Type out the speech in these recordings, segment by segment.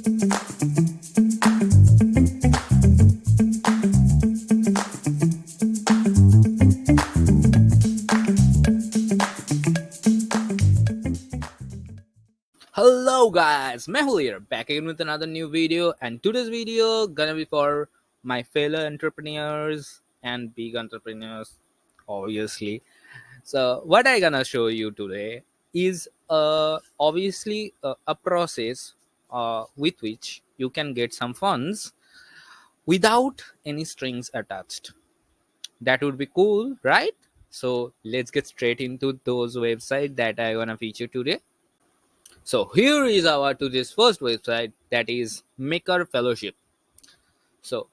Hello guys, Mehul here, back again with another new video, and today's video gonna be for my fellow entrepreneurs and big entrepreneurs, obviously. So what I gonna show you today is obviously a process with which you can get some funds without any strings attached. That would be cool, right? So let's get straight into those websites that I wanna feature today. So here is our today's first website, that is Maker Fellowship. So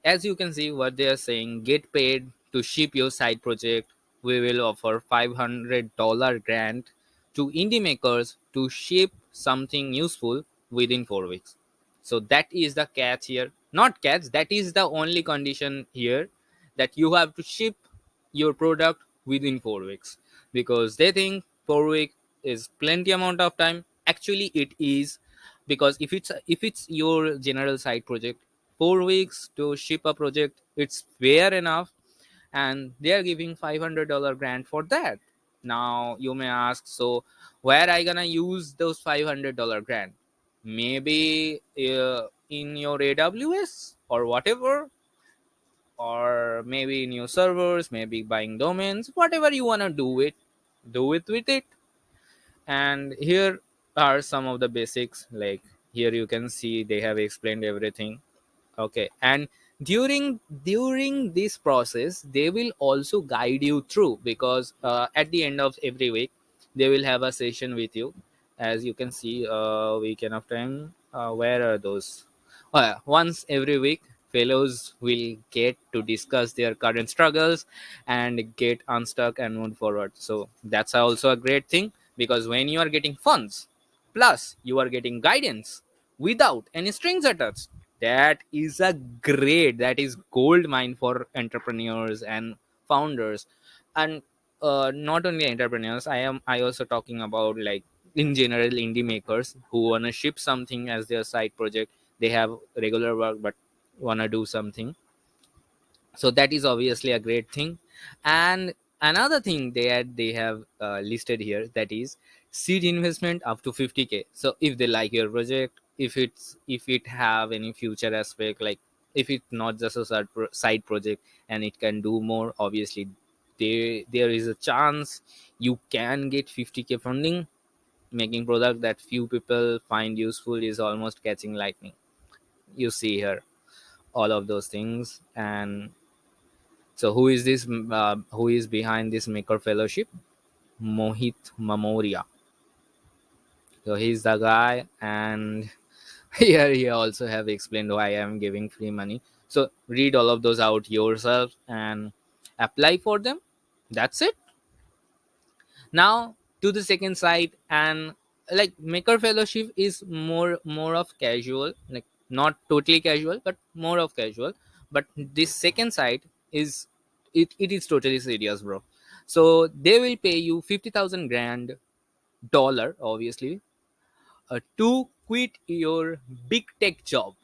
as you can see what they are saying, get paid to ship your side project. We will offer $500 grant to indie makers to ship something useful within 4 weeks. So that is the catch here. Not catch, that is the only condition here, that you have to ship your product within 4 weeks, because they think 4 weeks is plenty amount of time. Actually it is, because if it's your general side project, 4 weeks to ship a project, it's fair enough, and they are giving $500 grant for that. Now you may ask, so where I gonna use those $500 grant? Maybe in your AWS or whatever, or maybe in your servers, maybe buying domains, whatever you want to do it with it. And here are some of the basics. Like, here you can see they have explained everything. Okay, and during this process they will also guide you through, because at the end of every week they will have a session with you. As you can see, weekend of time, where are those? Once every week fellows will get to discuss their current struggles and get unstuck and move forward. So that's also a great thing, because when you are getting funds plus you are getting guidance without any strings attached, that is gold mine for entrepreneurs and founders. And not only entrepreneurs, I also talking about, like, in general, indie makers who want to ship something as their side project. They have regular work but want to do something. So that is obviously a great thing. And another thing they have listed here, that is seed investment up to 50K. So if they like your project, if it have any future aspect, like if it's not just a side project and it can do more, obviously there is a chance you can get 50K funding. Making product that few people find useful is almost catching lightning. You see here all of those things. And so who is behind this Maker Fellowship? Mohit Mamoria. So he's the guy, and here he also have explained why I'm giving free money. So read all of those out yourself and apply for them. That's it. Now to the second side. And like, Maker Fellowship is more of casual, like not totally casual but more of casual. But this second side is, it is totally serious, bro. So they will pay you 50,000 grand dollar, obviously, to quit your big tech job.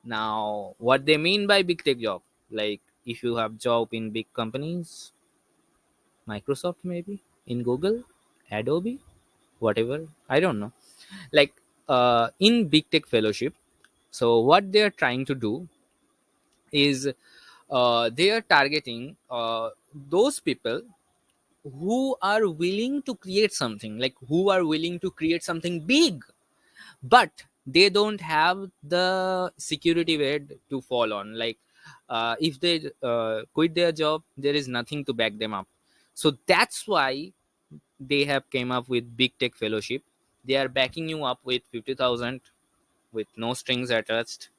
Now what they mean by big tech job, like if you have job in big companies, Microsoft, maybe in Google, Adobe, whatever, I don't know. Like, in big tech fellowship, so what they are trying to do is, they are targeting those people who are willing to create something, like who are willing to create something big, but they don't have the security weight to fall on. Like, if they quit their job, there is nothing to back them up. So that's why they have came up with big tech fellowship. They are backing you up with 50,000 with no strings attached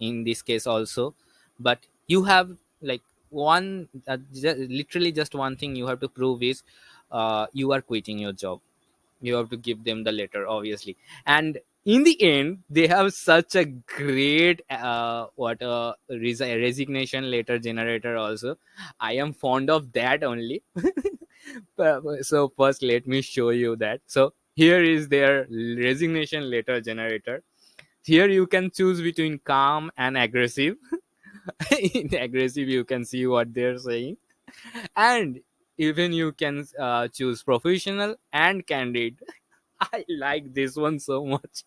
in this case also. But you have, like, literally just one thing you have to prove is, you are quitting your job. You have to give them the letter, obviously. And in the end they have such a great resignation letter generator also. I am fond of that only. So first let me show you that. So here is their resignation letter generator. here you can choose between calm and aggressive. In aggressive you can see what they're saying, and even you can choose professional and candid. I like this one so much.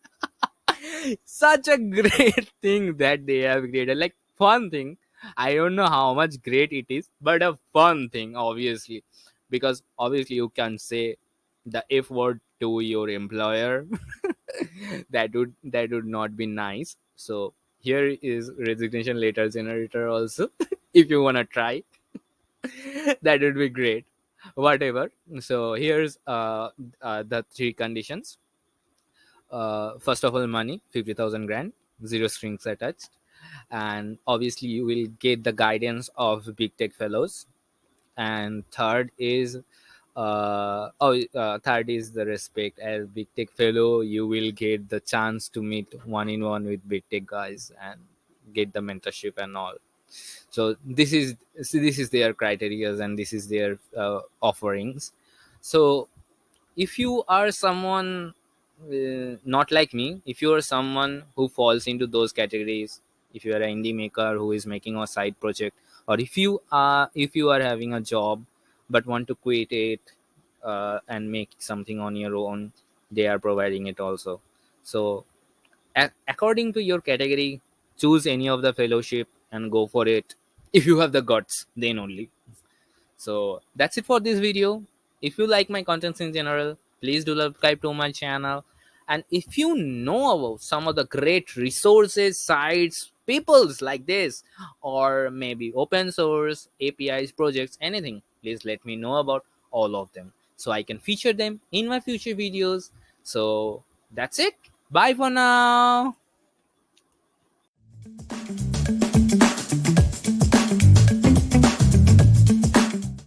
Such a great thing that they have created, like fun thing. I don't know how much great it is, but a fun thing, obviously, because obviously you can say the F word to your employer. That would not be nice. So here is resignation letter generator also. If you want to try, that would be great. Whatever. So here's the three conditions. First of all, money, 50,000 grand, zero strings attached. And obviously you will get the guidance of big tech fellows. And third is the respect. As big tech fellow, you will get the chance to meet one in one with big tech guys and get the mentorship and all. So this is their criteria, and this is their offerings. So if you are someone not like me, if you are someone who falls into those categories, if you are an indie maker who is making a side project, or if you are having a job but want to quit it and make something on your own, they are providing it also. So according to your category, choose any of the fellowship and go for it. If you have the guts, then only. So that's it for this video. If you like my contents in general, please do subscribe to my channel. And if you know about some of the great resources, sites, peoples like this, or maybe open source, APIs, projects, anything, please let me know about all of them so I can feature them in my future videos. So that's it. Bye for now.